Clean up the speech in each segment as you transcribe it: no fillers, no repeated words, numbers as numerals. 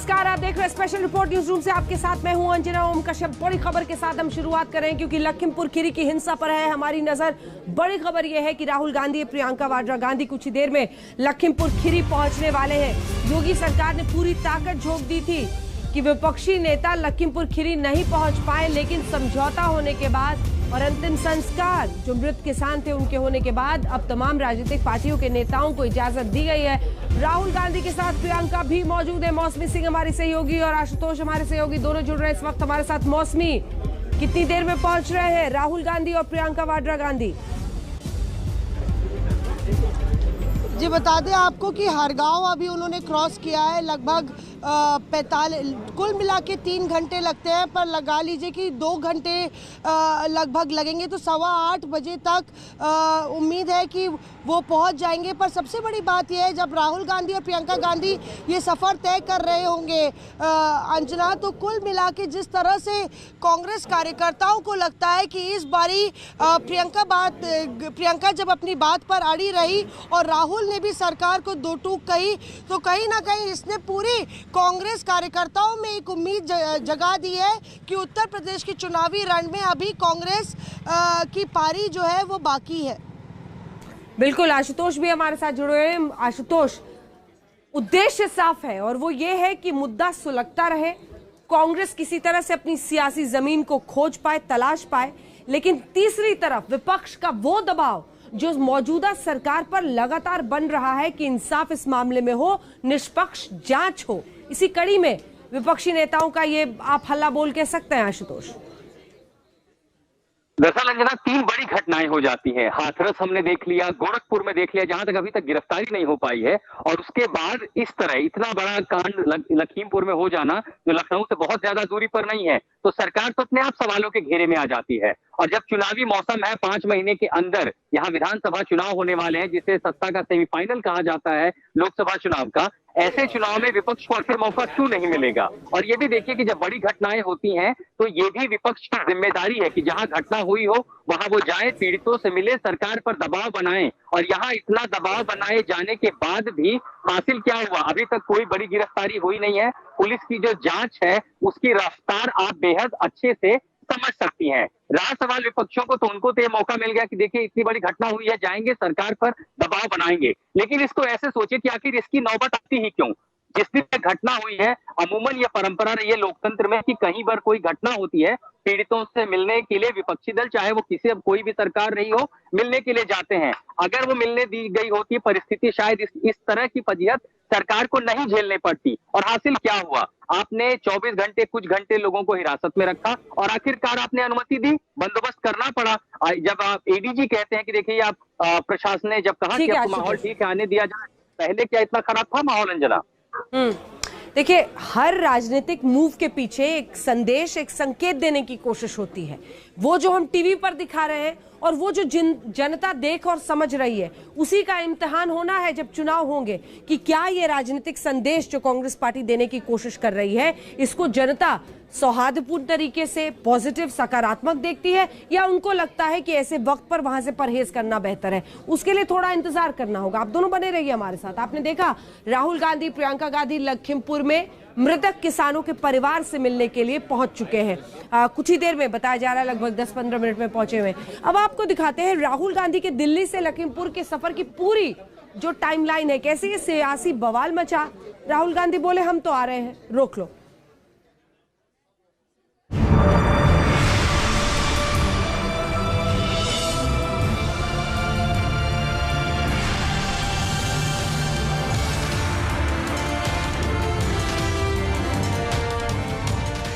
नमस्कार, आप देख रहे हैं स्पेशल रिपोर्ट न्यूज रूम से। आपके साथ मैं हूं अंजना ओम कश्यप। बड़ी खबर के साथ हम शुरुआत करें क्योंकि लखीमपुर खीरी की हिंसा पर है हमारी नजर। बड़ी खबर यह है कि राहुल गांधी, प्रियंका वाड्रा गांधी कुछ ही देर में लखीमपुर खीरी पहुंचने वाले हैं। योगी सरकार ने पूरी ताकत झोंक दी थी कि विपक्षी नेता लखीमपुर खीरी नहीं पहुंच पाए, लेकिन समझौता होने के बाद और अंतिम संस्कार जो मृत किसान थे उनके होने के बाद अब तमाम राजनीतिक पार्टियों के नेताओं को इजाजत दी गई है। राहुल गांधी के साथ प्रियंका भी मौजूद है। मौसमी सिंह हमारी सहयोगी और आशुतोष हमारे सहयोगी दोनों जुड़ रहे हैं इस वक्त हमारे साथ। मौसमी, कितनी देर में पहुंच रहे हैं राहुल गांधी और प्रियंका वाड्रा गांधी? जी बता दें आपको कि हरगांव अभी उन्होंने क्रॉस किया है। लगभग 45 कुल मिला के 3 घंटे लगते हैं, पर लगा लीजिए कि 2 घंटे लगभग लगेंगे, तो 8:15 बजे तक उम्मीद है कि वो पहुंच जाएंगे। पर सबसे बड़ी बात यह है, जब राहुल गांधी और प्रियंका गांधी ये सफ़र तय कर रहे होंगे अंजना, तो कुल मिला के जिस तरह से कांग्रेस कार्यकर्ताओं को लगता है कि इस बारी प्रियंका जब अपनी बात पर अड़ी रही और राहुल ने भी सरकार को दो टूक कही, तो कहीं ना कहीं इसने पूरी कांग्रेस कार्यकर्ताओं में एक उम्मीद जगा दी है कि उत्तर प्रदेश के चुनावी रण में अभी कांग्रेस की पारी जो है वो बाकी है। बिल्कुल, आशुतोष भी हमारे साथ जुड़े हुए हैं। आशुतोष, उद्देश्य साफ है और वो ये है कि मुद्दा सुलगता रहे, कांग्रेस किसी तरह से अपनी सियासी जमीन को खोज पाए, तलाश पाए, लेकिन तीसरी तरफ विपक्ष का वो दबाव जो मौजूदा सरकार पर लगातार बन रहा है कि इंसाफ इस मामले में हो, निष्पक्ष जांच हो। इसी कड़ी में विपक्षी नेताओं का ये आप हल्ला बोल कह सकते हैं आशुतोष? दरअसल अंजना 3 बड़ी घटनाएं हो जाती हैं। हाथरस हमने देख लिया, गोरखपुर में देख लिया, जहां तक अभी तक गिरफ्तारी नहीं हो पाई है, और उसके बाद इस तरह इतना बड़ा कांड लखीमपुर में हो जाना जो लखनऊ से बहुत ज्यादा दूरी पर नहीं है, तो सरकार तो अपने आप सवालों के घेरे में आ जाती है। और जब चुनावी मौसम है, 5 महीने के अंदर यहाँ विधानसभा चुनाव होने वाले हैं, जिसे सत्ता का सेमीफाइनल कहा जाता है लोकसभा चुनाव का, ऐसे चुनाव में विपक्ष को आखिर मौका क्यों नहीं मिलेगा? और ये भी देखिए कि जब बड़ी घटनाएं होती हैं तो ये भी विपक्ष की जिम्मेदारी है कि जहां घटना हुई हो वहां वो जाए, पीड़ितों से मिले, सरकार पर दबाव बनाएं। और यहाँ इतना दबाव बनाए जाने के बाद भी हासिल क्या हुआ? अभी तक कोई बड़ी गिरफ्तारी हुई नहीं है। पुलिस की जो जांच है उसकी रफ्तार आप बेहद अच्छे से समझ सकती हैं। रहा सवाल विपक्षों को, तो उनको तो ये मौका मिल गया कि देखिए इतनी बड़ी घटना हुई है, जाएंगे सरकार पर दबाव बनाएंगे। लेकिन इसको ऐसे सोचे कि आखिर इसकी नौबत आती ही क्यों? जिस दिन घटना हुई है, अमूमन ये परंपरा रही है लोकतंत्र में कि कहीं बार कोई घटना होती है, पीड़ितों से मिलने के लिए विपक्षी दल, चाहे वो कोई भी सरकार रही हो, मिलने के लिए जाते हैं। अगर वो मिलने दी गई होती परिस्थिति, शायद इस तरह की फजीहत सरकार को नहीं झेलने पड़ती। और हासिल क्या हुआ? आपने 24 घंटे, कुछ घंटे लोगों को हिरासत में रखा और आखिरकार आपने अनुमति दी, बंदोबस्त करना पड़ा। जब आप एडीजी कहते हैं कि देखिए आप प्रशासन ने जब कहा कि आपको माहौल ठीक है, आने दिया जाए, पहले क्या इतना खराब था माहौल अंजना? देखिए, हर राजनीतिक मूव के पीछे एक संदेश, एक संकेत देने की कोशिश होती है। वो जो हम टीवी पर दिखा रहे हैं और वो जो जनता देख और समझ रही है, उसी का इम्तिहान होना है जब चुनाव होंगे कि क्या ये राजनीतिक संदेश जो कांग्रेस पार्टी देने की कोशिश कर रही है, इसको जनता सौहार्दपूर्ण तरीके से, पॉजिटिव, सकारात्मक देखती है, या उनको लगता है कि ऐसे वक्त पर वहां से परहेज करना बेहतर है। उसके लिए थोड़ा इंतजार करना होगा। आप दोनों बने रहिए हमारे साथ। आपने देखा राहुल गांधी, प्रियंका गांधी लखीमपुर में मृतक किसानों के परिवार से मिलने के लिए पहुंच चुके हैं। कुछ ही देर में, बताया जा रहा है लगभग 10-15 मिनट में पहुंचे हुए। अब आपको दिखाते हैं राहुल गांधी के दिल्ली से लखीमपुर के सफर की पूरी जो टाइमलाइन है, कैसे ये सियासी बवाल मचा। राहुल गांधी बोले हम तो आ रहे हैं, रोक लो।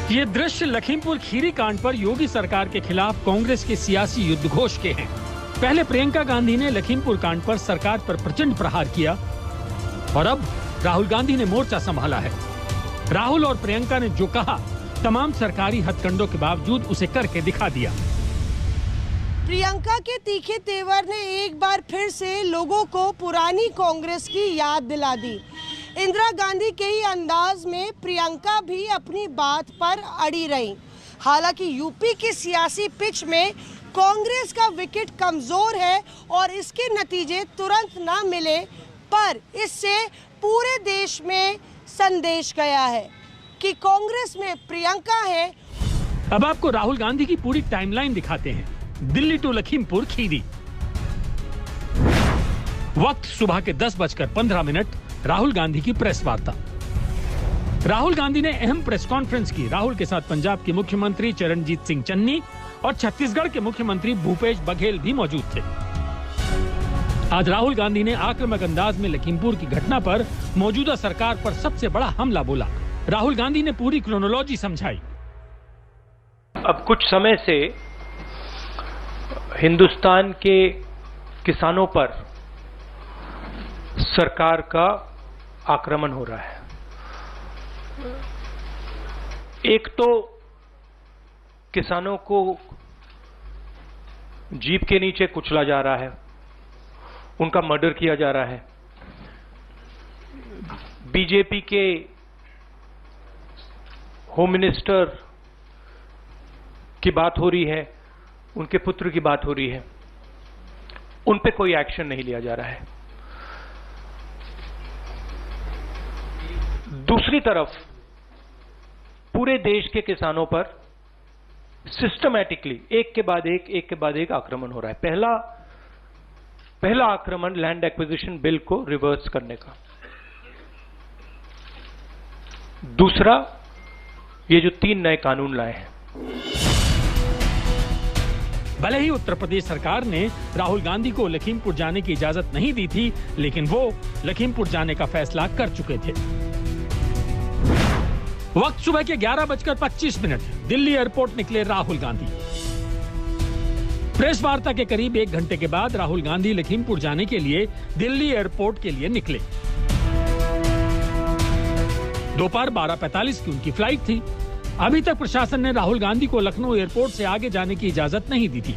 ये दृश्य लखीमपुर खीरी कांड पर योगी सरकार के खिलाफ कांग्रेस के सियासी युद्ध घोष के हैं। पहले प्रियंका गांधी ने लखीमपुर कांड पर सरकार पर प्रचंड प्रहार किया और अब राहुल गांधी ने मोर्चा संभाला है। राहुल और प्रियंका ने जो कहा, तमाम सरकारी हथकंडों के बावजूद उसे करके दिखा दिया। प्रियंका के तीखे तेवर ने एक बार फिर से लोगों को पुरानी कांग्रेस की याद दिला दी। इंदिरा गांधी के ही अंदाज में प्रियंका भी अपनी बात पर अड़ी रही। हालांकि यूपी की सियासी पिच में कांग्रेस का विकेट कमजोर है और इसके नतीजे तुरंत ना मिले, पर इससे पूरे देश में संदेश गया है। कि कांग्रेस में प्रियंका है। अब आपको राहुल गांधी की पूरी टाइमलाइन दिखाते हैं। दिल्ली टू लखीमपुर खीरी। वक्त सुबह के 10:15 राहुल गांधी की प्रेस वार्ता। राहुल गांधी ने अहम प्रेस कॉन्फ्रेंस की। राहुल के साथ पंजाब के मुख्यमंत्री चरणजीत सिंह चन्नी और छत्तीसगढ़ के मुख्यमंत्री भूपेश बघेल भी मौजूद थे। आज राहुल गांधी ने आक्रामक अंदाज में लखीमपुर की घटना पर मौजूदा सरकार पर सबसे बड़ा हमला बोला। राहुल गांधी ने पूरी क्रोनोलॉजी समझाई। अब कुछ समय से हिंदुस्तान के किसानों पर सरकार का आक्रमण हो रहा है। एक तो किसानों को जीप के नीचे कुचला जा रहा है, उनका मर्डर किया जा रहा है। बीजेपी के होम मिनिस्टर की बात हो रही है, उनके पुत्र की बात हो रही है, उन पे कोई एक्शन नहीं लिया जा रहा है। दूसरी तरफ पूरे देश के किसानों पर सिस्टमैटिकली एक के बाद एक आक्रमण हो रहा है। पहला आक्रमण लैंड एक्विजिशन बिल को रिवर्स करने का। दूसरा, ये जो 3 नए कानून लाए हैं। भले ही उत्तर प्रदेश सरकार ने राहुल गांधी को लखीमपुर जाने की इजाजत नहीं दी थी, लेकिन वो लखीमपुर जाने का फैसला कर चुके थे। वक्त सुबह के 11:25 दिल्ली एयरपोर्ट निकले राहुल गांधी। प्रेस वार्ता के करीब 1 घंटे के बाद राहुल गांधी लखीमपुर जाने के लिए दिल्ली एयरपोर्ट के लिए निकले। दोपहर 12:45 की उनकी फ्लाइट थी। अभी तक प्रशासन ने राहुल गांधी को लखनऊ एयरपोर्ट से आगे जाने की इजाजत नहीं दी थी।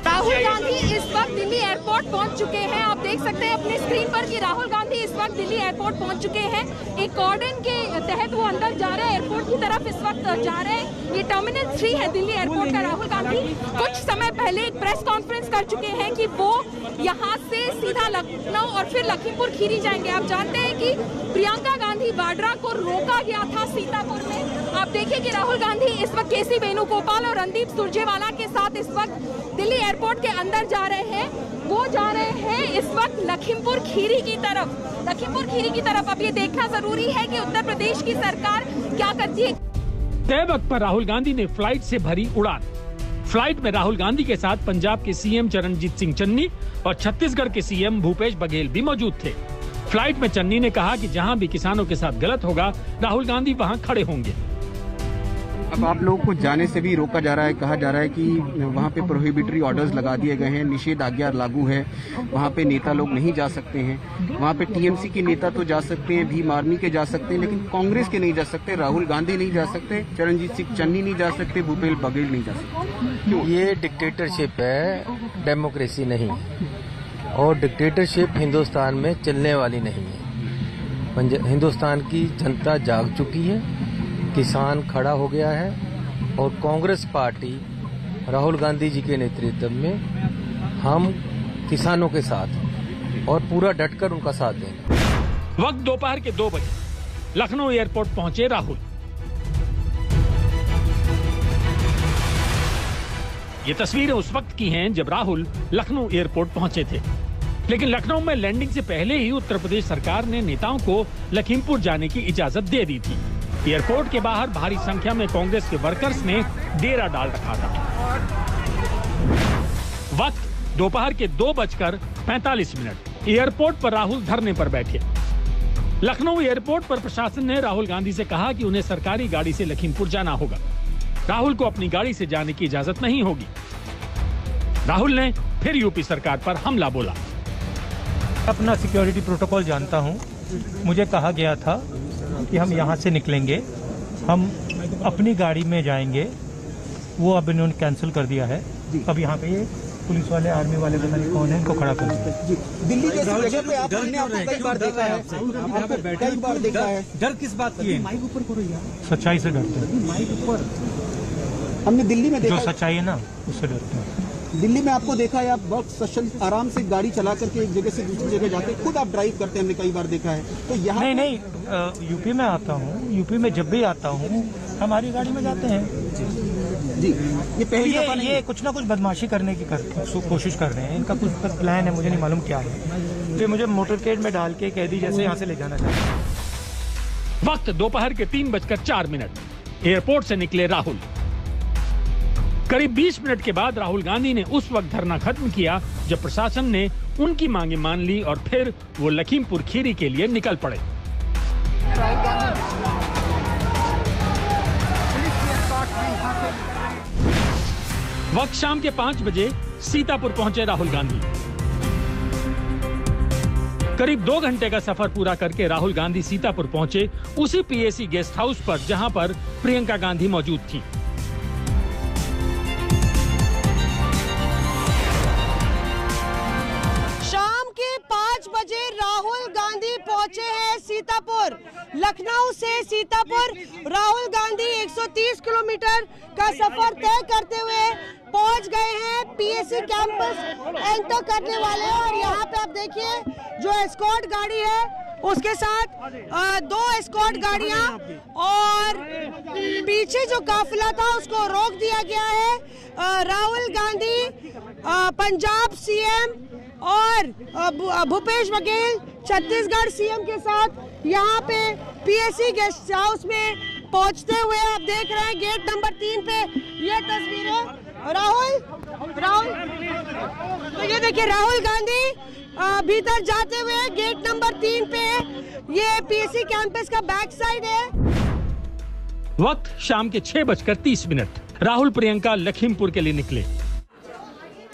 राहुल गांधी इस वक्त दिल्ली एयरपोर्ट पहुंच चुके हैं। आप देख सकते हैं अपने स्क्रीन पर कि राहुल गांधी इस वक्त दिल्ली एयरपोर्ट पहुंच चुके हैं। एक कॉर्डन के तहत वो अंदर जा रहे हैं, एयरपोर्ट की तरफ इस वक्त जा रहे हैं। ये टर्मिनल 3 है दिल्ली एयरपोर्ट का। राहुल गांधी कुछ समय पहले एक प्रेस कॉन्फ्रेंस कर चुके हैं कि वो यहाँ से सीधा लखनऊ और फिर लखीमपुर खीरी जाएंगे। आप जानते हैं कि प्रियंका गांधी वाड्रा को रोका गया था सीतापुर में। आप देखिए कि राहुल गांधी इस वक्त केसी वेणुगोपाल और रणदीप सुरजेवाला के साथ इस वक्त दिल्ली एयरपोर्ट के अंदर जा रहे हैं। वो जा रहे हैं इस वक्त लखीमपुर खीरी की तरफ। अब ये देखना जरूरी है कि उत्तर प्रदेश की सरकार क्या करती है। तय वक्त पर राहुल गांधी ने फ्लाइट से भरी उड़ान। फ्लाइट में राहुल गांधी के साथ पंजाब के सीएम चरणजीत सिंह चन्नी और छत्तीसगढ़ के सीएम भूपेश बघेल भी मौजूद थे। फ्लाइट में चन्नी ने कहा कि जहां भी किसानों के साथ गलत होगा, राहुल गांधी वहां खड़े होंगे। अब आप लोगों को जाने से भी रोका जा रहा है। कहा जा रहा है कि वहाँ पे प्रोहिबिटरी ऑर्डर्स लगा दिए गए हैं, निषेध आज्ञा लागू है, वहाँ पे नेता लोग नहीं जा सकते हैं। वहाँ पे टीएमसी के नेता तो जा सकते हैं, भीम आर्मी के जा सकते हैं, लेकिन कांग्रेस के नहीं जा सकते। राहुल गांधी नहीं जा सकते, चरणजीत सिंह चन्नी नहीं जा सकते, भूपेश बघेल नहीं जा सकते। क्यों? ये डिक्टेटरशिप है, डेमोक्रेसी नहीं। और डिक्टेटरशिप हिंदुस्तान में चलने वाली नहीं है। हिंदुस्तान की जनता जाग चुकी है, किसान खड़ा हो गया है और कांग्रेस पार्टी राहुल गांधी जी के नेतृत्व में हम किसानों के साथ और पूरा डटकर उनका साथ देंगे। वक्त दोपहर के 2 बजे लखनऊ एयरपोर्ट पहुंचे राहुल। ये तस्वीरें उस वक्त की हैं जब राहुल लखनऊ एयरपोर्ट पहुंचे थे। लेकिन लखनऊ में लैंडिंग से पहले ही उत्तर प्रदेश सरकार ने नेताओं को लखीमपुर जाने की इजाजत दे दी थी। एयरपोर्ट के बाहर भारी संख्या में कांग्रेस के वर्कर्स ने डेरा डाल रखा था। वक्त दोपहर के 2:45। एयरपोर्ट पर राहुल धरने पर बैठे। लखनऊ एयरपोर्ट पर प्रशासन ने राहुल गांधी से कहा कि उन्हें सरकारी गाड़ी से लखीमपुर जाना होगा। राहुल को अपनी गाड़ी से जाने की इजाजत नहीं होगी। राहुल ने फिर यूपी सरकार पर हमला बोला। अपना सिक्योरिटी प्रोटोकॉल जानता हूं। मुझे कहा गया था कि हम यहाँ से निकलेंगे, हम अपनी गाड़ी में जाएंगे। वो अब इन्होंने कैंसिल कर दिया है। अब यहाँ पे ये पुलिस वाले, आर्मी वाले पता नहीं कौन है, इनको खड़ा कर दिया। दिल्ली जैसी जगह पे आपको कई बार देखा है, कई बार देखा है। डर किस बात की है? माइक ऊपर करो यार। सच्चाई से डरते हैं। हमने दिल्ली में देखा, जो सच्चाई है ना उससे डरते हैं। दिल्ली में आपको देखा है, आप बहुत सशल आराम से गाड़ी चला करके एक जगह से दूसरी जगह जाते हैं, खुद आप ड्राइव करते हैं, हमने कई बार देखा है। तो यहाँ नहीं, यूपी में आता हूँ, यूपी में जब भी आता हूँ हमारी गाड़ी में जाते हैं जी। ये पहली दफा नहीं, ये कुछ ना कुछ बदमाशी करने की कोशिश कर रहे हैं। इनका कुछ प्लान है, मुझे नहीं मालूम क्या है। तो मुझे मोटरकेड में डाल के कैदी जैसे यहाँ से ले जाना चाहते हैं। वक्त दोपहर के 3:04। एयरपोर्ट से निकले राहुल। करीब 20 मिनट के बाद राहुल गांधी ने उस वक्त धरना खत्म किया जब प्रशासन ने उनकी मांगे मान ली और फिर वो लखीमपुर खीरी के लिए निकल पड़े। वक्त शाम के 5 बजे सीतापुर पहुंचे राहुल गांधी। करीब 2 घंटे का सफर पूरा करके राहुल गांधी सीतापुर पहुंचे, उसी पीएसी गेस्ट हाउस पर जहां पर प्रियंका गांधी मौजूद थी। शाम के 5 बजे राहुल गांधी पहुंचे हैं सीतापुर। लखनऊ से सीतापुर राहुल गांधी 130 किलोमीटर का सफर तय करते हुए पहुंच गए हैं। पीएसी कैंपस एंटर करने वाले हैं और यहाँ पे आप देखिए जो एस्कॉर्ट गाड़ी है उसके साथ 2 एस्कॉर्ट गाड़ियां और पीछे जो काफिला था उसको रोक दिया गया है। राहुल गांधी पंजाब सीएम और भूपेश बघेल छत्तीसगढ़ सीएम के साथ यहाँ पे पीएसी गेस्ट हाउस में पहुंचते हुए आप देख रहे हैं गेट नंबर 3 पे ये तस्वीर है। राहुल तो ये देखिए राहुल गांधी भीतर जाते हुए गेट नंबर 3 पे ये पीएसी कैंपस का बैक साइड है। वक्त शाम के 6:30। राहुल प्रियंका लखीमपुर के लिए निकले।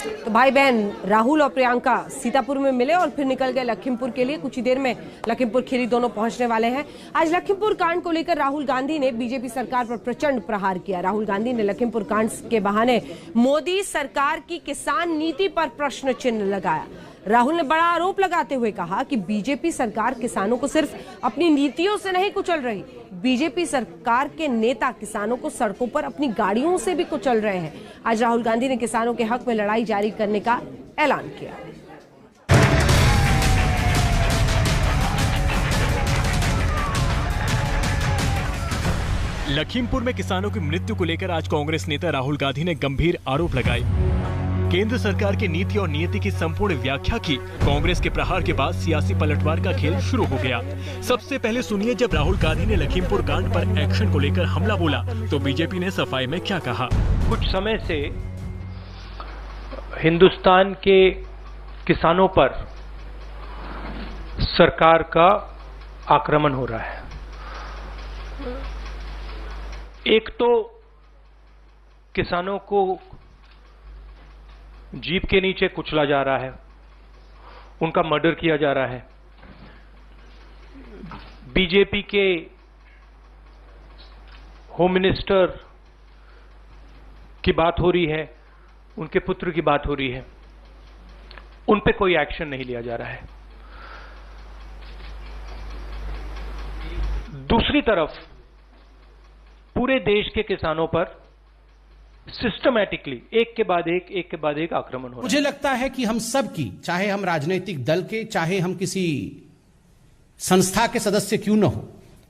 तो भाई बहन राहुल और प्रियंका सीतापुर में मिले और फिर निकल गए लखीमपुर के लिए। कुछ ही देर में लखीमपुर खीरी दोनों पहुंचने वाले हैं। आज लखीमपुर कांड को लेकर राहुल गांधी ने बीजेपी सरकार पर प्रचंड प्रहार किया। राहुल गांधी ने लखीमपुर कांड के बहाने मोदी सरकार की किसान नीति पर प्रश्न चिन्ह लगाया। राहुल ने बड़ा आरोप लगाते हुए कहा कि बीजेपी सरकार किसानों को सिर्फ अपनी नीतियों से नहीं कुचल रही, बीजेपी सरकार के नेता किसानों को सड़कों पर अपनी गाड़ियों से भी कुचल रहे हैं। आज राहुल गांधी ने किसानों के हक में लड़ाई जारी करने का ऐलान किया। लखीमपुर में किसानों की मृत्यु को लेकर आज कांग्रेस नेता राहुल गांधी ने गंभीर आरोप लगाए। केंद्र सरकार की नीति और नियति की संपूर्ण व्याख्या की। कांग्रेस के प्रहार के बाद सियासी पलटवार का खेल शुरू हो गया। सबसे पहले सुनिए, जब राहुल गांधी ने लखीमपुर कांड पर एक्शन को लेकर हमला बोला तो बीजेपी ने सफाई में क्या कहा। कुछ समय से हिंदुस्तान के किसानों पर सरकार का आक्रमण हो रहा है। एक तो किसानों को जीप के नीचे कुचला जा रहा है, उनका मर्डर किया जा रहा है। बीजेपी के होम मिनिस्टर की बात हो रही है, उनके पुत्र की बात हो रही है, उन पे कोई एक्शन नहीं लिया जा रहा है। दूसरी तरफ पूरे देश के किसानों पर सिस्टमैटिकली एक के बाद एक आक्रमण हो रहा है। मुझे लगता है कि हम सब की, चाहे हम राजनीतिक दल के, चाहे हम किसी संस्था के सदस्य क्यों न हो,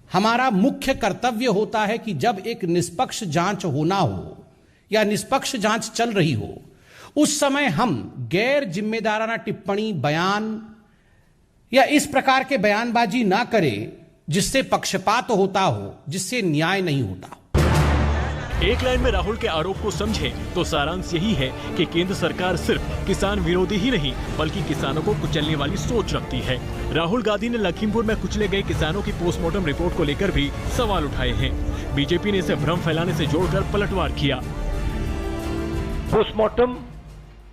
हमारा मुख्य कर्तव्य होता है कि जब एक निष्पक्ष जांच होना हो या निष्पक्ष जांच चल रही हो, उस समय हम गैर जिम्मेदाराना टिप्पणी, बयान या इस प्रकार के बयानबाजी ना करें जिससे पक्षपात होता हो, जिससे न्याय नहीं होता। एक लाइन में राहुल के आरोप को समझें तो सारांश यही है कि केंद्र सरकार सिर्फ किसान विरोधी ही नहीं बल्कि किसानों को कुचलने वाली सोच रखती है। राहुल गांधी ने लखीमपुर में कुचले गए किसानों की पोस्टमार्टम रिपोर्ट को लेकर भी सवाल उठाए हैं। बीजेपी ने इसे भ्रम फैलाने से जोड़कर पलटवार किया। पोस्टमार्टम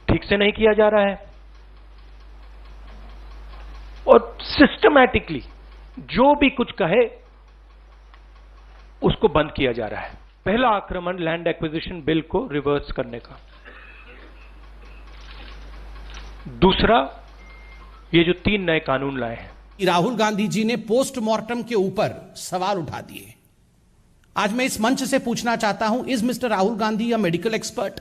ठीक से नहीं किया जा रहा है और सिस्टमैटिकली जो भी कुछ कहे उसको बंद किया जा रहा है। पहला आक्रमण लैंड एक्विजिशन बिल को रिवर्स करने का, दूसरा ये जो 3 नए कानून लाए हैं। राहुल गांधी जी ने पोस्टमार्टम के ऊपर सवाल उठा दिए। आज मैं इस मंच से पूछना चाहता हूं, is mister Rahul Gandhi a medical expert?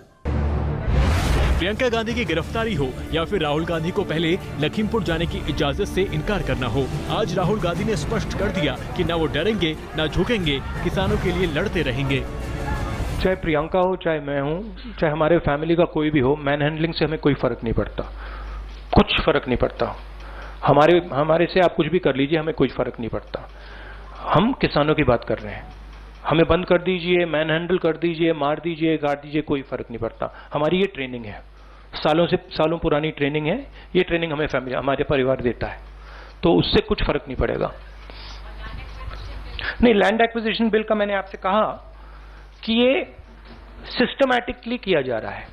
Priyanka Gandhi की गिरफ्तारी हो या फिर राहुल गांधी को पहले लखीमपुर जाने की इजाजत से इनकार करना हो, आज राहुल गांधी ने स्पष्ट कर दिया कि न वो डरेंगे न झुकेंगे, किसानों के लिए लड़ते रहेंगे। चाहे प्रियंका हो, चाहे मैं हूं, चाहे हमारे फैमिली का कोई भी हो, मैन हैंडलिंग से हमें कोई फर्क नहीं पड़ता, कुछ फर्क नहीं पड़ता। हमारे से आप कुछ भी कर लीजिए, हमें कोई फर्क नहीं पड़ता। हम किसानों की बात कर रहे हैं। हमें बंद कर दीजिए, मैन हैंडल कर दीजिए, मार दीजिए, गाड़ दीजिए, कोई फर्क नहीं पड़ता। हमारी ये ट्रेनिंग है, सालों पुरानी ट्रेनिंग है। ये ट्रेनिंग हमें फैमिली, हमारे परिवार देता है, तो उससे कुछ फर्क नहीं पड़ेगा। नहीं, लैंड एक्विजिशन बिल का मैंने आपसे कहा कि ये सिस्टमैटिकली किया जा रहा है।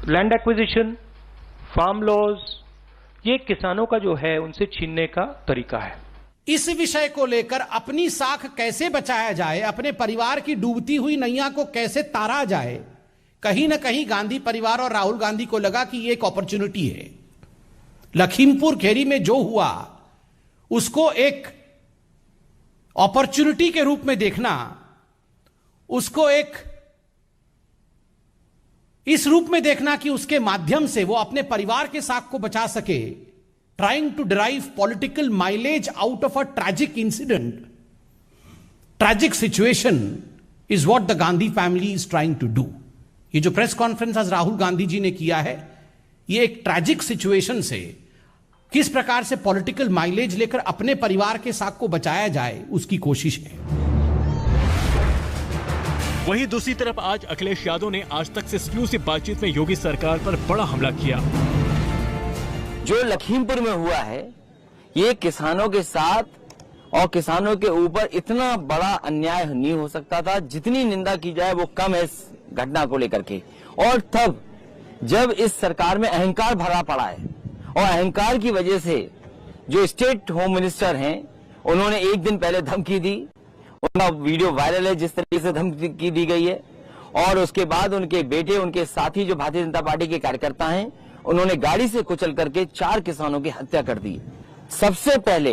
लैंड एक्विजिशन, फार्म लॉज, ये किसानों का जो है उनसे छीनने का तरीका है। इस विषय को लेकर अपनी साख कैसे बचाया जाए, अपने परिवार की डूबती हुई नैया को कैसे तारा जाए, कहीं ना कहीं गांधी परिवार और राहुल गांधी को लगा कि ये एक अपॉर्चुनिटी है। लखीमपुर खीरी में जो हुआ उसको एक अपॉर्चुनिटी के रूप में देखना, उसको एक इस रूप में देखना कि उसके माध्यम से वो अपने परिवार के साख को बचा सके, trying to derive political mileage out of a tragic incident, tragic situation is what the Gandhi family is trying to do. ये जो प्रेस कॉन्फ्रेंस आज राहुल गांधी जी ने किया है, ये एक ट्रैजिक सिचुएशन से किस प्रकार से पॉलिटिकल माइलेज लेकर अपने परिवार के साथ को बचाया जाए, उसकी कोशिश है। वहीं दूसरी तरफ आज अखिलेश यादव ने आज तक से एक्सक्लूसिव बातचीत में योगी सरकार पर बड़ा हमला किया। जो लखीमपुर में हुआ है, ये किसानों के साथ और किसानों के ऊपर इतना बड़ा अन्याय नहीं हो सकता था। जितनी निंदा की जाए वो कम है इस घटना को लेकर के। और तब जब इस सरकार में अहंकार भरा पड़ा है और अहंकार की वजह से जो स्टेट होम मिनिस्टर हैं, उन्होंने एक दिन पहले धमकी दी, उनका वीडियो वायरल है जिस तरीके से धमकी दी गई है। और उसके बाद उनके बेटे, उनके साथी जो भारतीय जनता पार्टी के कार्यकर्ता हैं, उन्होंने गाड़ी से कुचल करके 4 किसानों की हत्या कर दी। सबसे पहले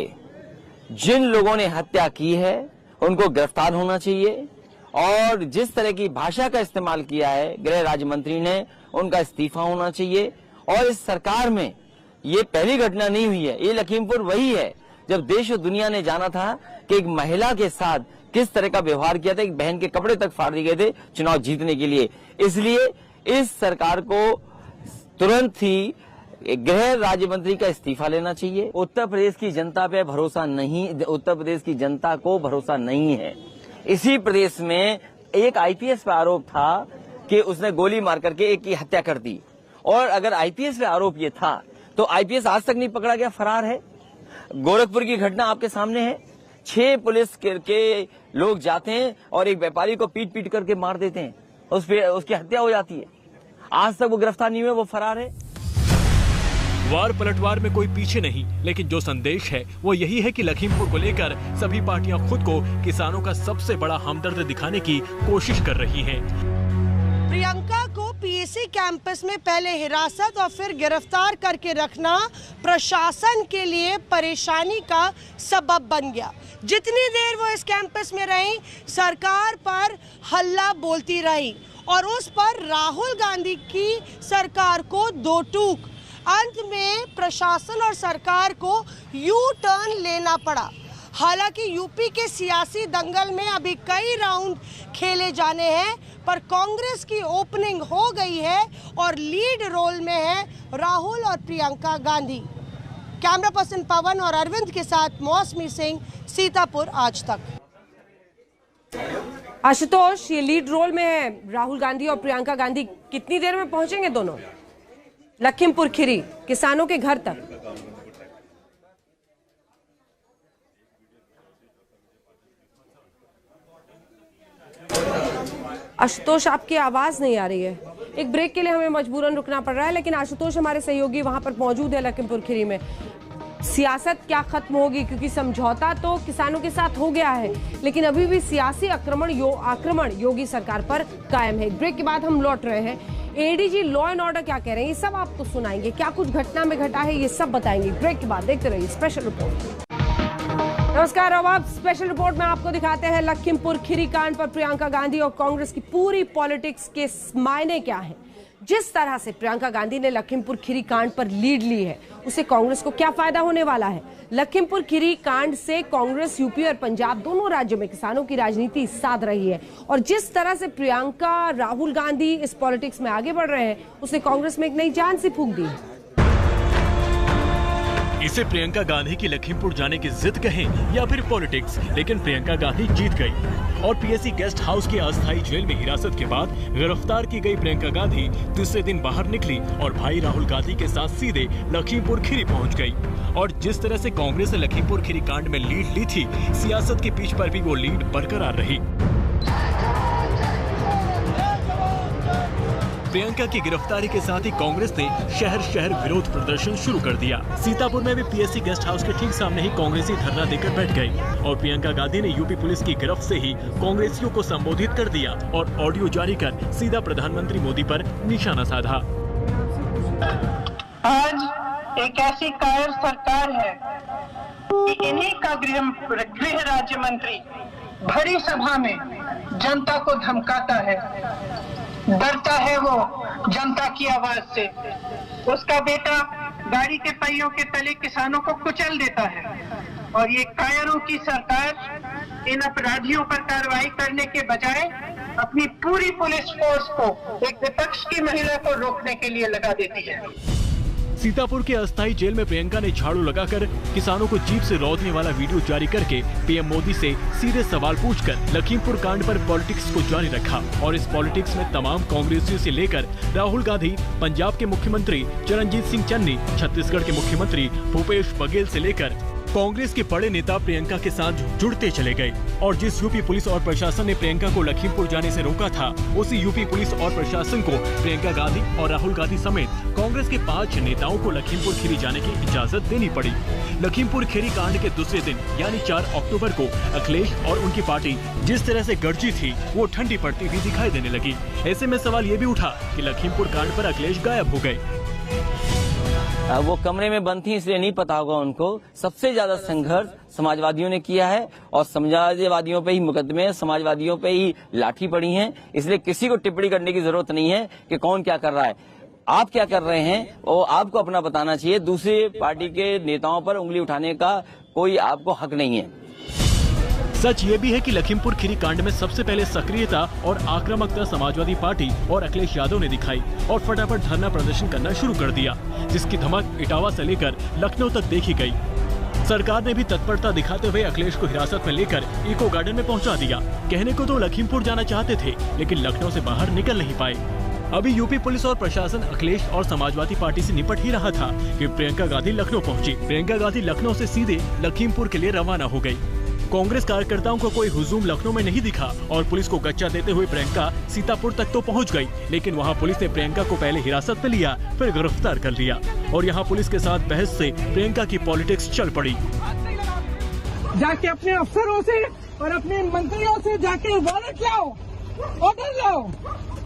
जिन लोगों ने हत्या की है उनको गिरफ्तार होना चाहिए, और जिस तरह की भाषा का इस्तेमाल किया है गृह राज्य मंत्री ने, उनका इस्तीफा होना चाहिए। और इस सरकार में ये पहली घटना नहीं हुई है, ये लखीमपुर वही है जब देश और दुनिया ने जाना था कि एक महिला के साथ किस तरह का व्यवहार किया था, एक बहन के कपड़े तक फाड़ दिए गए थे चुनाव जीतने के लिए। इसलिए इस सरकार को तुरंत ही गृह राज्य मंत्री का इस्तीफा लेना चाहिए। उत्तर प्रदेश की जनता पे भरोसा नहीं, उत्तर प्रदेश की जनता को भरोसा नहीं है। इसी प्रदेश में एक आईपीएस पे आरोप था कि उसने गोली मार करके एक की हत्या कर दी, और अगर आईपीएस पे आरोप ये था तो आईपीएस आज तक नहीं पकड़ा गया, फरार है। गोरखपुर की घटना आपके सामने है, 6 पुलिस के लोग जाते हैं और एक व्यापारी को पीट पीट करके मार देते हैं, उसकी हत्या हो जाती है। आज तक वो गिरफ्तार नहीं हुए, वो फरार है। वार पलटवार में कोई पीछे नहीं, लेकिन जो संदेश है वो यही है कि लखीमपुर को लेकर सभी पार्टियां खुद को किसानों का सबसे बड़ा हमदर्द दिखाने की कोशिश कर रही हैं। प्रियंका को पीएसी कैंपस में पहले हिरासत और फिर गिरफ्तार करके रखना प्रशासन के लिए परेशानी का सबब बन गया। जितनी देर वो इस कैंपस में रही, सरकार पर हल्ला बोलती रही और उस पर राहुल गांधी की सरकार को दो टूक। अंत में प्रशासन और सरकार को यू टर्न लेना पड़ा। हालांकि यूपी के सियासी दंगल में अभी कई राउंड खेले जाने हैं, पर कांग्रेस की ओपनिंग हो गई है और लीड रोल में है राहुल और प्रियंका गांधी। कैमरा पर्सन पवन और अरविंद के साथ मौसमी सिंह, सीतापुर आज तक। आशुतोष, ये लीड रोल में है राहुल गांधी और प्रियंका गांधी, कितनी देर में पहुंचेंगे दोनों लखीमपुर खीरी किसानों के घर तक? आशुतोष, आपकी आवाज नहीं आ रही है। एक ब्रेक के लिए हमें मजबूरन रुकना पड़ रहा है, लेकिन आशुतोष हमारे सहयोगी वहां पर मौजूद है लखीमपुर खीरी में। सियासत क्या खत्म होगी, क्योंकि समझौता तो किसानों के साथ हो गया है, लेकिन अभी भी सियासी आक्रमण योगी सरकार पर कायम है। ब्रेक के बाद हम लौट रहे हैं। एडीजी लॉ एंड ऑर्डर क्या कह रहे हैं, ये सब आपको सुनाएंगे। क्या कुछ घटना में घटा है, ये सब बताएंगे ब्रेक के बाद। देखते रहिए स्पेशल रिपोर्ट। नमस्कार। अब आप स्पेशल रिपोर्ट में आपको दिखाते हैं लखीमपुर खीरी कांड पर प्रियंका गांधी और कांग्रेस की पूरी पॉलिटिक्स के मायने क्या हैं। जिस तरह से प्रियंका गांधी ने लखीमपुर खीरी कांड पर लीड ली है, उससे कांग्रेस को क्या फायदा होने वाला है। लखीमपुर खीरी कांड से कांग्रेस यूपी और पंजाब दोनों राज्यों में किसानों की राजनीति साध रही है, और जिस तरह से प्रियंका राहुल गांधी इस पॉलिटिक्स में आगे बढ़ रहे हैं, उसने कांग्रेस में एक नई जान सी फूंक दी है। इसे प्रियंका गांधी की लखीमपुर जाने की जिद कहें या फिर पॉलिटिक्स, लेकिन प्रियंका गांधी जीत गई और पीएससी गेस्ट हाउस की अस्थायी जेल में हिरासत के बाद गिरफ्तार की गई प्रियंका गांधी तीसरे दिन बाहर निकली और भाई राहुल गांधी के साथ सीधे लखीमपुर खीरी पहुंच गई। और जिस तरह से कांग्रेस ने लखीमपुर खीरी कांड में लीड ली थी, सियासत की पिच पर भी वो लीड बरकरार रही। प्रियंका की गिरफ्तारी के साथ ही कांग्रेस ने शहर शहर विरोध प्रदर्शन शुरू कर दिया। सीतापुर में भी पीएससी गेस्ट हाउस के ठीक सामने ही कांग्रेसी धरना देकर बैठ गई और प्रियंका गांधी ने यूपी पुलिस की गिरफ्त से ही कांग्रेसियों को संबोधित कर दिया और ऑडियो जारी कर सीधा प्रधानमंत्री मोदी पर निशाना साधा। आज एक ऐसी कायर सरकार है कि इन्हीं का गृह राज्य मंत्री भरी सभा में जनता को धमकाता है, डरता है वो जनता की आवाज से। उसका बेटा गाड़ी के पहियों के तले किसानों को कुचल देता है और ये कायरों की सरकार इन अपराधियों पर कार्रवाई करने के बजाय अपनी पूरी पुलिस फोर्स को एक विपक्ष की महिला को रोकने के लिए लगा देती है। सीतापुर के अस्थायी जेल में प्रियंका ने झाड़ू लगाकर किसानों को जीप से रौंदने वाला वीडियो जारी करके पीएम मोदी से सीधे सवाल पूछकर लखीमपुर कांड पर पॉलिटिक्स को जारी रखा। और इस पॉलिटिक्स में तमाम कांग्रेसियों से लेकर राहुल गांधी, पंजाब के मुख्यमंत्री चरणजीत सिंह चन्नी, छत्तीसगढ़ के मुख्यमंत्री भूपेश बघेल से लेकर कांग्रेस के बड़े नेता प्रियंका के साथ जुड़ते चले गए। और जिस यूपी पुलिस और प्रशासन ने प्रियंका को लखीमपुर जाने से रोका था, उसी यूपी पुलिस और प्रशासन को प्रियंका गांधी और राहुल गांधी समेत कांग्रेस के 5 नेताओं को लखीमपुर खीरी जाने की इजाजत देनी पड़ी। लखीमपुर खीरी कांड के दूसरे दिन यानी 4 अक्टूबर को अखिलेश और उनकी पार्टी जिस तरह से गरजी थी, वो ठंडी पड़ती हुई दिखाई देने लगी। ऐसे में सवाल ये भी उठा कि लखीमपुर कांड पर अखिलेश गायब हो गए। वो कमरे में बंद थी, इसलिए नहीं पता होगा उनको। सबसे ज्यादा संघर्ष समाजवादियों ने किया है और समाजवादियों पे ही मुकदमे, समाजवादियों पे ही लाठी पड़ी है। इसलिए किसी को टिप्पणी करने की जरूरत नहीं है कि कौन क्या कर रहा है। आप क्या कर रहे हैं वो आपको अपना बताना चाहिए। दूसरे पार्टी के नेताओं पर उंगली उठाने का कोई आपको हक नहीं है। सच ये भी है कि लखीमपुर खीरी कांड में सबसे पहले सक्रियता और आक्रामकता समाजवादी पार्टी और अखिलेश यादव ने दिखाई और फटाफट धरना प्रदर्शन करना शुरू कर दिया, जिसकी धमक इटावा से लेकर लखनऊ तक देखी गई। सरकार ने भी तत्परता दिखाते हुए अखिलेश को हिरासत में लेकर इको गार्डन में पहुंचा दिया। कहने को तो लखीमपुर जाना चाहते थे, लेकिन लखनऊ से बाहर निकल नहीं पाए। अभी यूपी पुलिस और प्रशासन अखिलेश और समाजवादी पार्टी से निपट ही रहा था कि प्रियंका गांधी लखनऊ पहुंची। प्रियंका गांधी लखनऊ से सीधे लखीमपुर के लिए रवाना हो गई। कांग्रेस कार्यकर्ताओं को कोई हुजूम लखनऊ में नहीं दिखा और पुलिस को गच्चा देते हुए प्रियंका सीतापुर तक तो पहुंच गई, लेकिन वहां पुलिस ने प्रियंका को पहले हिरासत में लिया, फिर गिरफ्तार कर लिया और यहां पुलिस के साथ बहस से प्रियंका की पॉलिटिक्स चल पड़ी। जाके अपने अफसरों से और अपने मंत्रियों से जाके वारंट लाओ, ऑर्डर लाओ,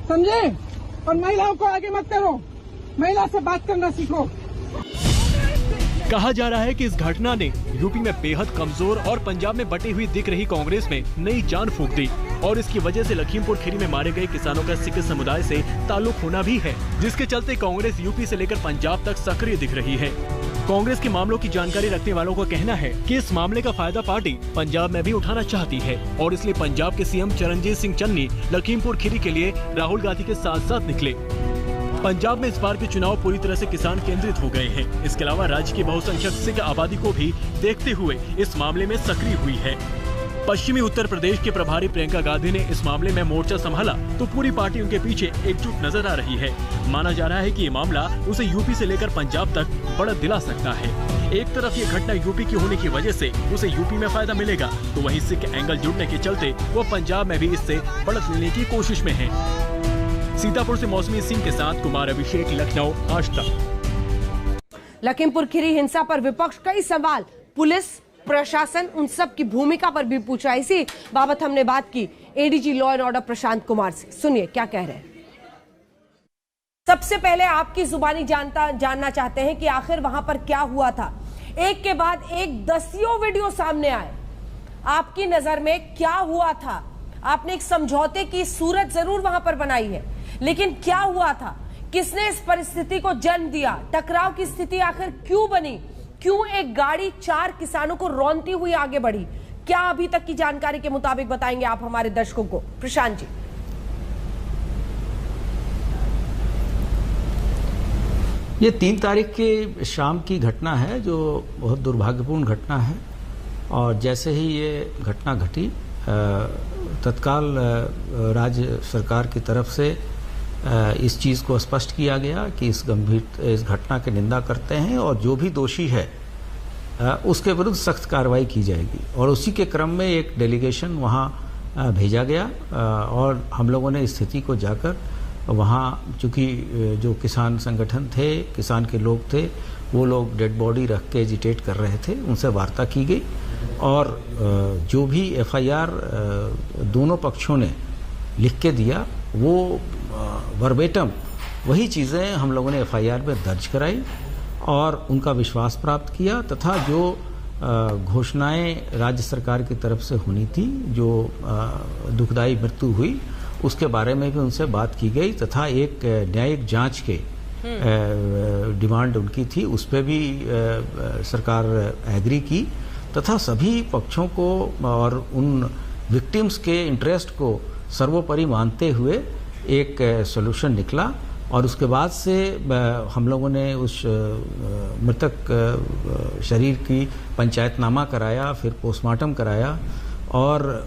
समझे? और महिलाओं को आगे मत करो, महिला से बात करना सीखो। कहा जा रहा है कि इस घटना ने यूपी में बेहद कमजोर और पंजाब में बटी हुई दिख रही कांग्रेस में नई जान फूंक दी और इसकी वजह से लखीमपुर खीरी में मारे गए किसानों का सिख समुदाय से ताल्लुक होना भी है, जिसके चलते कांग्रेस यूपी से लेकर पंजाब तक सक्रिय दिख रही है। कांग्रेस के मामलों की जानकारी रखने वालों का कहना है कि इस मामले का फायदा पार्टी पंजाब में भी उठाना चाहती है और इसलिए पंजाब के सीएम चरणजीत सिंह चन्नी लखीमपुर खीरी के लिए राहुल गांधी के साथ साथ निकले। पंजाब में इस बार के चुनाव पूरी तरह से किसान केंद्रित हो गए हैं। इसके अलावा राज्य की बहुसंख्यक सिख आबादी को भी देखते हुए इस मामले में सक्रिय हुई है। पश्चिमी उत्तर प्रदेश के प्रभारी प्रियंका गांधी ने इस मामले में मोर्चा संभाला तो पूरी पार्टी उनके पीछे एकजुट नजर आ रही है। माना जा रहा है कि ये मामला उसे यूपी से लेकर पंजाब तक बढ़त दिला सकता है। एक तरफ ये घटना यूपी की होने की वजह से उसे यूपी में फायदा मिलेगा, तो वहीं सिख एंगल जुड़ने के चलते वो पंजाब में भी इससे बढ़त लेने की कोशिश में है। सीतापुर से मौसमी सिंह के साथ कुमार अभिषेक, लखनऊ, आज तक। लखीमपुर खीरी हिंसा पर विपक्ष कई सवाल पुलिस प्रशासन उन सब की भूमिका पर भी पूछा। इसी बाबत हमने बात की ADG law and order Prashant Kumar से। सुनिए क्या कह रहे हैं। सबसे पहले आपकी जुबानी जानना चाहते हैं कि आखिर वहां पर क्या हुआ था। एक के बाद एक दसियों वीडियो सामने आए आपकी नजर में क्या हुआ था? आपने एक समझौते की सूरत जरूर वहां पर बनाई है, लेकिन क्या हुआ था? किसने इस परिस्थिति को जन्म दिया? टकराव की स्थिति आखिर क्यों बनी? क्यों एक गाड़ी 4 किसानों को रौंदती हुई आगे बढ़ी? क्या अभी तक की जानकारी के मुताबिक बताएंगे आप हमारे दर्शकों को? प्रशांत जी। ये 3 तारीख की शाम की घटना है, जो बहुत दुर्भाग्यपूर्ण घटना है। और जैसे ही ये घटना घटी, तत्काल राज्य सरकार की तरफ से इस चीज़ को स्पष्ट किया गया कि इस घटना की निंदा करते हैं और जो भी दोषी है उसके विरुद्ध सख्त कार्रवाई की जाएगी। और उसी के क्रम में एक डेलीगेशन वहाँ भेजा गया और हम लोगों ने स्थिति को जाकर वहाँ, चूँकि जो किसान संगठन थे, किसान के लोग थे, वो लोग डेड बॉडी रख के एजिटेट कर रहे थे, उनसे वार्ता की गई और जो भी एफआईआर दोनों पक्षों ने लिख के दिया वो वर्बेटम वही चीज़ें हम लोगों ने एफआईआर में दर्ज कराई और उनका विश्वास प्राप्त किया तथा जो घोषणाएं राज्य सरकार की तरफ से होनी थी, जो दुखदायी मृत्यु हुई, उसके बारे में भी उनसे बात की गई तथा एक न्यायिक जांच के डिमांड उनकी थी, उस पर भी सरकार एग्री की तथा सभी पक्षों को और उन विक्टिम्स के इंटरेस्ट को सर्वोपरि मानते हुए एक सॉल्यूशन निकला। और उसके बाद से हम लोगों ने उस मृतक शरीर की पंचायतनामा कराया, फिर पोस्टमार्टम कराया और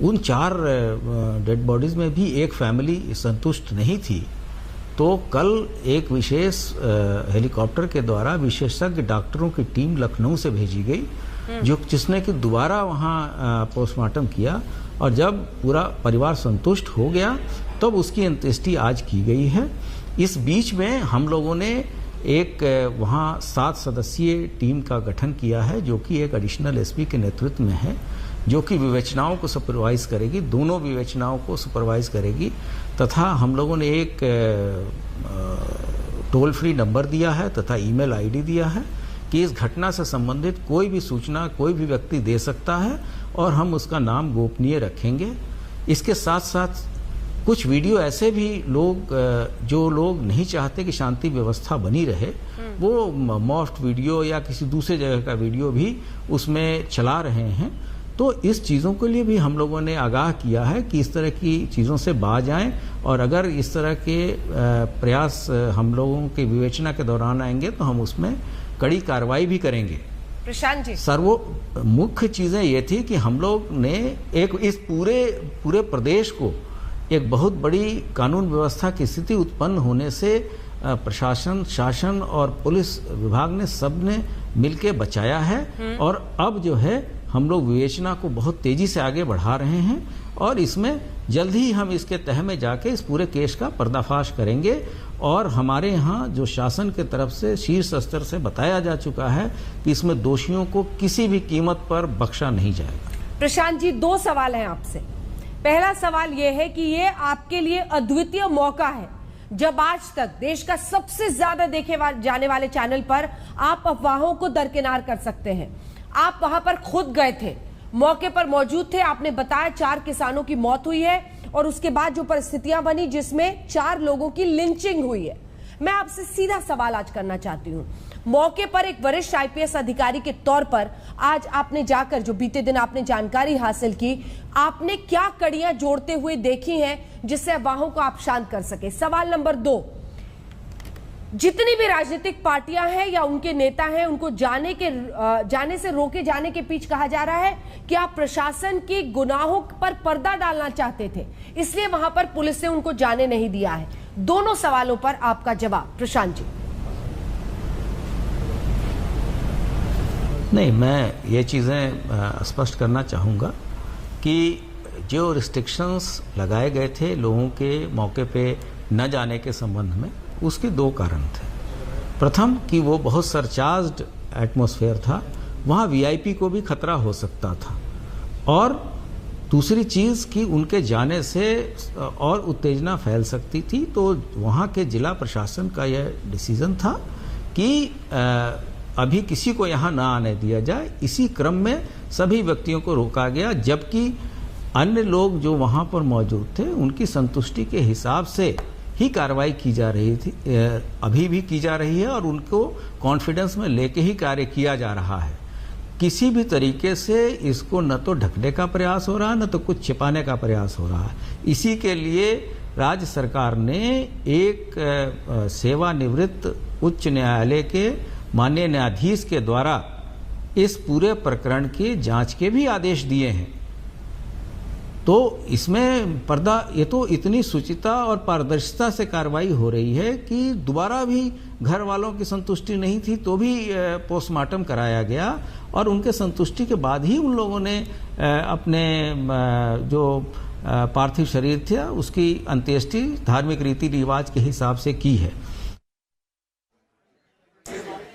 उन 4 डेड बॉडीज में भी एक फैमिली संतुष्ट नहीं थी। तो कल एक विशेष हेलीकॉप्टर के द्वारा विशेषज्ञ डॉक्टरों की टीम लखनऊ से भेजी गई, जिसने कि दोबारा वहाँ पोस्टमार्टम किया और जब पूरा परिवार संतुष्ट हो गया तब उसकी अंत्येष्टि आज की गई है। इस बीच में हम लोगों ने एक वहाँ 7 सदस्यीय टीम का गठन किया है, जो कि एक एडिशनल एसपी के नेतृत्व में है, जो कि विवेचनाओं को सुपरवाइज करेगी, दोनों विवेचनाओं को सुपरवाइज करेगी तथा हम लोगों ने एक टोल फ्री नंबर दिया है तथा ईमेल आईडी दिया है कि इस घटना से संबंधित कोई भी सूचना कोई भी व्यक्ति दे सकता है और हम उसका नाम गोपनीय रखेंगे। इसके साथ साथ कुछ वीडियो ऐसे भी लोग जो लोग नहीं चाहते कि शांति व्यवस्था बनी रहे, वो मॉफ्ट वीडियो या किसी दूसरे जगह का वीडियो भी उसमें चला रहे हैं। तो इस चीज़ों के लिए भी हम लोगों ने आगाह किया है कि इस तरह की चीज़ों से बाज आएं और अगर इस तरह के प्रयास हम लोगों के विवेचना के दौरान आएंगे तो हम उसमें कड़ी कार्रवाई भी करेंगे। प्रशांत जी, मुख्य चीज़ें ये थी कि हम लोग ने एक इस पूरे प्रदेश को एक बहुत बड़ी कानून व्यवस्था की स्थिति उत्पन्न होने से प्रशासन, शासन और पुलिस विभाग ने सबने मिलके बचाया है और अब जो है हम लोग विवेचना को बहुत तेजी से आगे बढ़ा रहे हैं और इसमें जल्द ही हम इसके तह में जाके इस पूरे केस का पर्दाफाश करेंगे। और हमारे यहाँ जो शासन के तरफ से शीर्ष स्तर से बताया जा चुका है कि इसमें दोषियों को किसी भी कीमत पर बख्शा नहीं जाएगा। प्रशांत जी, 2 सवाल हैं आपसे। पहला सवाल यह है कि ये आपके लिए अद्वितीय मौका है जब आज तक देश का सबसे ज्यादा देखे जाने वाले चैनल पर आप अफवाहों को दरकिनार कर सकते हैं। आप वहां पर खुद गए थे, मौके पर मौजूद थे, आपने बताया 4 किसानों की मौत हुई है और उसके बाद जो परिस्थितियां बनी जिसमें 4 लोगों की लिंचिंग हुई है। मैं आपसे सीधा सवाल आज करना चाहती हूं, मौके पर एक वरिष्ठ आईपीएस अधिकारी के तौर पर आज आपने जाकर, जो बीते दिन आपने जानकारी हासिल की, आपने क्या कड़ियां जोड़ते हुए देखी हैं जिससे अफवाहों को आप शांत कर सके? सवाल नंबर 2, जितनी भी राजनीतिक पार्टियां हैं या उनके नेता हैं, उनको जाने से रोके जाने के पीछे कहा जा रहा है कि आप प्रशासन की गुनाहों पर पर्दा डालना चाहते थे, इसलिए वहां पर पुलिस ने उनको जाने नहीं दिया है। दोनों सवालों पर आपका जवाब, प्रशांत जी। नहीं, मैं ये चीज़ें स्पष्ट करना चाहूँगा कि जो रिस्ट्रिक्शंस लगाए गए थे लोगों के मौके पे न जाने के संबंध में, उसके 2 कारण थे। प्रथम कि वो बहुत सरचार्ज्ड एटमॉस्फेयर था, वहाँ वीआईपी को भी खतरा हो सकता था, और दूसरी चीज़ कि उनके जाने से और उत्तेजना फैल सकती थी। तो वहाँ के जिला प्रशासन का यह डिसीजन था कि अभी किसी को यहाँ ना आने दिया जाए। इसी क्रम में सभी व्यक्तियों को रोका गया, जबकि अन्य लोग जो वहाँ पर मौजूद थे उनकी संतुष्टि के हिसाब से ही कार्रवाई की जा रही थी, अभी भी की जा रही है और उनको कॉन्फिडेंस में लेके ही कार्य किया जा रहा है। किसी भी तरीके से इसको न तो ढकने का प्रयास हो रहा है, न तो कुछ छिपाने का प्रयास हो रहा है। इसी के लिए राज्य सरकार ने एक सेवानिवृत्त उच्च न्यायालय के माननीय न्यायाधीश के द्वारा इस पूरे प्रकरण की जांच के भी आदेश दिए हैं। तो इसमें पर्दा, ये तो इतनी सुचिता और पारदर्शिता से कार्रवाई हो रही है कि दोबारा भी घर वालों की संतुष्टि नहीं थी तो भी पोस्टमार्टम कराया गया और उनके संतुष्टि के बाद ही उन लोगों ने अपने जो पार्थिव शरीर था उसकी अंत्येष्टि धार्मिक रीति रिवाज के हिसाब से की है।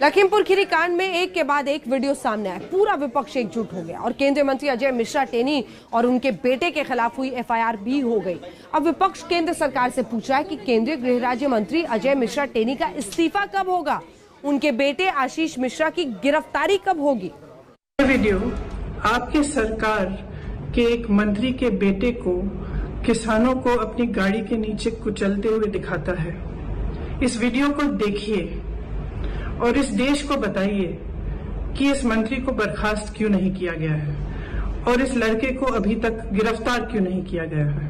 लखीमपुर खीरी कांड में एक के बाद एक वीडियो सामने आए, पूरा विपक्ष एकजुट हो गया और केंद्रीय मंत्री अजय मिश्रा टेनी और उनके बेटे के खिलाफ हुई एफआईआर भी हो गई। अब विपक्ष केंद्र सरकार से पूछ रहा है कि केंद्रीय गृह राज्य मंत्री अजय मिश्रा टेनी का इस्तीफा कब होगा, उनके बेटे आशीष मिश्रा की गिरफ्तारी कब होगी। वीडियो आपकी सरकार के एक मंत्री के बेटे को किसानों को अपनी गाड़ी के नीचे कुचलते हुए दिखाता है। इस वीडियो को देखिए और इस देश को बताइए कि इस मंत्री को बर्खास्त क्यों नहीं किया गया है और इस लड़के को अभी तक गिरफ्तार क्यों नहीं किया गया है।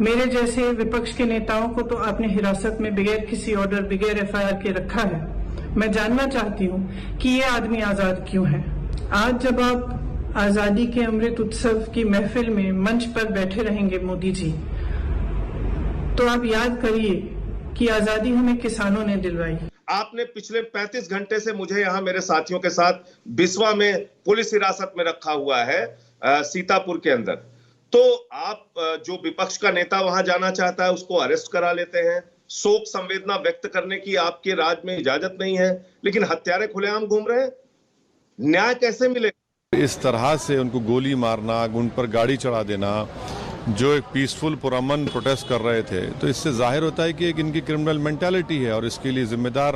मेरे जैसे विपक्ष के नेताओं को तो आपने हिरासत में बगैर किसी ऑर्डर, बगैर एफआईआर के रखा है। मैं जानना चाहती हूं कि ये आदमी आजाद क्यों है। आज जब आप आजादी के अमृत उत्सव की महफिल में मंच पर बैठे रहेंगे मोदी जी, तो आप याद करिए कि आजादी हमें किसानों ने दिलवाई। आपने पिछले 35 घंटे से मुझे यहाँ मेरे साथियों के साथ बिस्वा में पुलिस हिरासत में रखा हुआ है, सीतापुर के अंदर। तो आप जो विपक्ष का नेता वहां जाना चाहता है उसको अरेस्ट करा लेते हैं। शोक संवेदना व्यक्त करने की आपके राज में इजाजत नहीं है, लेकिन हत्यारे खुलेआम घूम रहे हैं। न्याय कैसे मिले? इस तरह से उनको गोली मारना, उन पर गाड़ी चढ़ा देना, जो एक पीसफुल पुरअमन प्रोटेस्ट कर रहे थे, तो इससे जाहिर होता है कि एक इनकी क्रिमिनल मेंटालिटी है और इसके लिए जिम्मेदार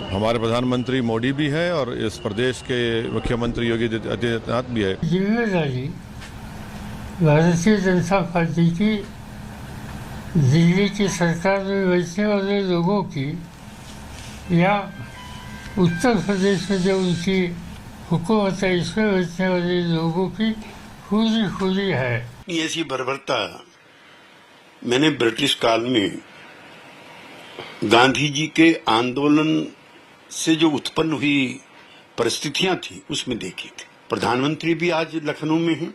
हमारे प्रधानमंत्री मोदी भी है और इस प्रदेश के मुख्यमंत्री योगी आदित्यनाथ भी है। जिम्मेदारी भारतीय जनता पार्टी की, दिल्ली की सरकार में बैठने वाले लोगों की या उत्तर प्रदेश में जो उनकी हुकूमत है इसमें बैठने वाले लोगों की खुली है। ऐसी बर्बरता मैंने ब्रिटिश काल में गांधी जी के आंदोलन से जो उत्पन्न हुई परिस्थितियां थी उसमें देखी थी। प्रधानमंत्री भी आज लखनऊ में हैं,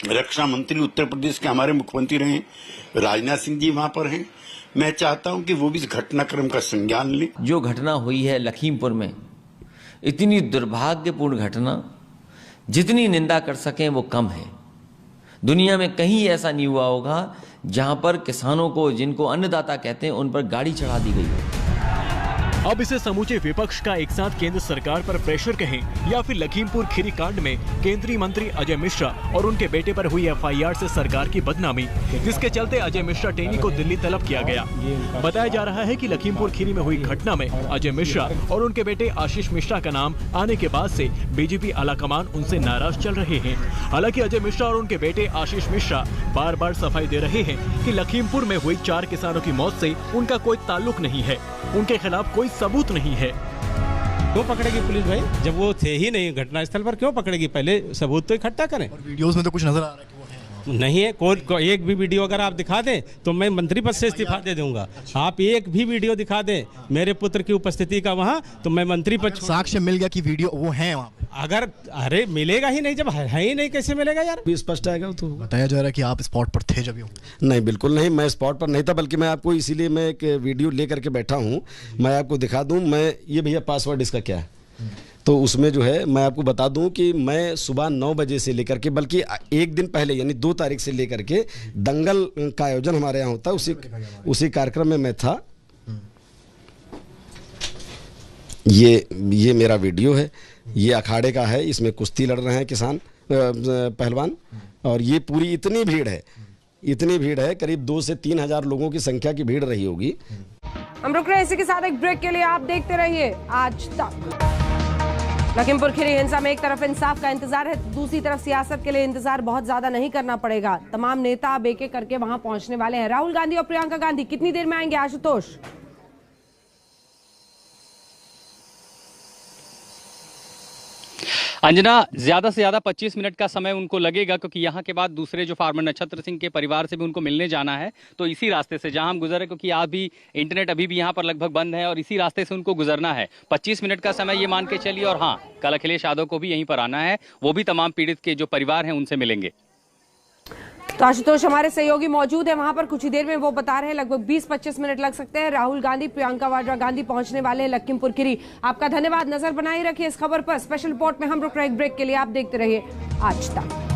रक्षा मंत्री उत्तर प्रदेश के हमारे मुख्यमंत्री रहे, राजनाथ सिंह जी वहां पर हैं। मैं चाहता हूं कि वो भी इस घटनाक्रम का संज्ञान लें। जो घटना हुई है लखीमपुर में, इतनी दुर्भाग्यपूर्ण घटना, जितनी निंदा कर सकें वो कम है। दुनिया में कहीं ऐसा नहीं हुआ होगा जहां पर किसानों को, जिनको अन्नदाता कहते हैं, उन पर गाड़ी चढ़ा दी गई हो। अब इसे समूचे विपक्ष का एक साथ केंद्र सरकार पर प्रेशर कहें या फिर लखीमपुर खीरी कांड में केंद्रीय मंत्री अजय मिश्रा और उनके बेटे पर हुई एफआईआर से सरकार की बदनामी, जिसके चलते अजय मिश्रा टेनी को दिल्ली तलब किया गया। बताया जा रहा है कि लखीमपुर खीरी में हुई घटना में अजय मिश्रा और उनके बेटे आशीष मिश्रा का नाम आने के बाद से बीजेपी आलाकमान उनसे नाराज चल रहे हैं। हालांकि अजय मिश्रा और उनके बेटे आशीष मिश्रा बार बार सफाई दे रहे हैं कि लखीमपुर में हुई 4 किसानों की मौत से उनका कोई ताल्लुक नहीं है, उनके खिलाफ कोई सबूत नहीं है। क्यों पकड़ेगी पुलिस भाई? जब वो थे ही नहीं घटनास्थल पर, क्यों पकड़ेगी? पहले सबूत तो इकट्ठा करें। और वीडियोस में तो कुछ नजर आ रहा है कि वो है नहीं है। कोई एक भी वीडियो अगर आप दिखा दें तो मैं मंत्री पद से इस्तीफा दे दूंगा। आप एक भी वीडियो दिखा दें मेरे पुत्र की उपस्थिति का वहां, तो मैं मंत्री पद। साक्ष्य मिल गया कि वीडियो वो है वहाँ? अगर अरे मिलेगा ही नहीं, जब है ही नहीं कैसे मिलेगा यार? स्पष्ट आएगा। तो बताया जा रहा है कि आप स्पॉट पर थे जब? नहीं, बिल्कुल नहीं, मैं स्पॉट पर नहीं था, बल्कि मैं आपको इसीलिए मैं एक वीडियो लेकर के बैठा हूँ, मैं आपको दिखा दूँ। मैं ये भैया पासवर्ड इसका क्या है, तो उसमें जो है मैं आपको बता दूं कि मैं सुबह 9 बजे से लेकर के, बल्कि एक दिन पहले यानी 2 तारीख से लेकर के दंगल का आयोजन हमारे यहाँ होता है, उसी कार्यक्रम में मैं था। ये मेरा वीडियो है, ये अखाड़े का है, इसमें कुश्ती लड़ रहे हैं किसान पहलवान, और ये पूरी इतनी भीड़ है, करीब 2 से 3 हजार लोगों की संख्या की भीड़ रही होगी। हम रुक रहे हैं इसी के साथ एक ब्रेक के लिए। आप देखते रहिए आज तक। लखीमपुर खीरी हिंसा में एक तरफ इंसाफ का इंतजार है, दूसरी तरफ सियासत के लिए इंतजार बहुत ज्यादा नहीं करना पड़ेगा। तमाम नेता अब एक एक करके वहां पहुंचने वाले हैं। राहुल गांधी और प्रियंका गांधी कितनी देर में आएंगे आशुतोष? अंजना, ज्यादा से ज्यादा 25 मिनट का समय उनको लगेगा, क्योंकि यहाँ के बाद दूसरे जो फार्मर नक्षत्र सिंह के परिवार से भी उनको मिलने जाना है। तो इसी रास्ते से जहां हम गुजरे, क्योंकि आज भी इंटरनेट अभी भी यहाँ पर लगभग बंद है, और इसी रास्ते से उनको गुजरना है। 25 मिनट का समय ये मान के चलिए। और हाँ, कल अखिलेश यादव को भी यहीं पर आना है, वो भी तमाम पीड़ित के जो परिवार हैं उनसे मिलेंगे। तो आशुतोष हमारे सहयोगी मौजूद है वहां पर, कुछ ही देर में वो बता रहे हैं लगभग 20-25 मिनट लग सकते हैं। राहुल गांधी, प्रियंका वाड्रा गांधी पहुंचने वाले हैं लखीमपुर खीरी। आपका धन्यवाद। नजर बनाए रखिए इस खबर पर। स्पेशल रिपोर्ट में हम रुक रहे हैं ब्रेक के लिए। आप देखते रहिए आज तक।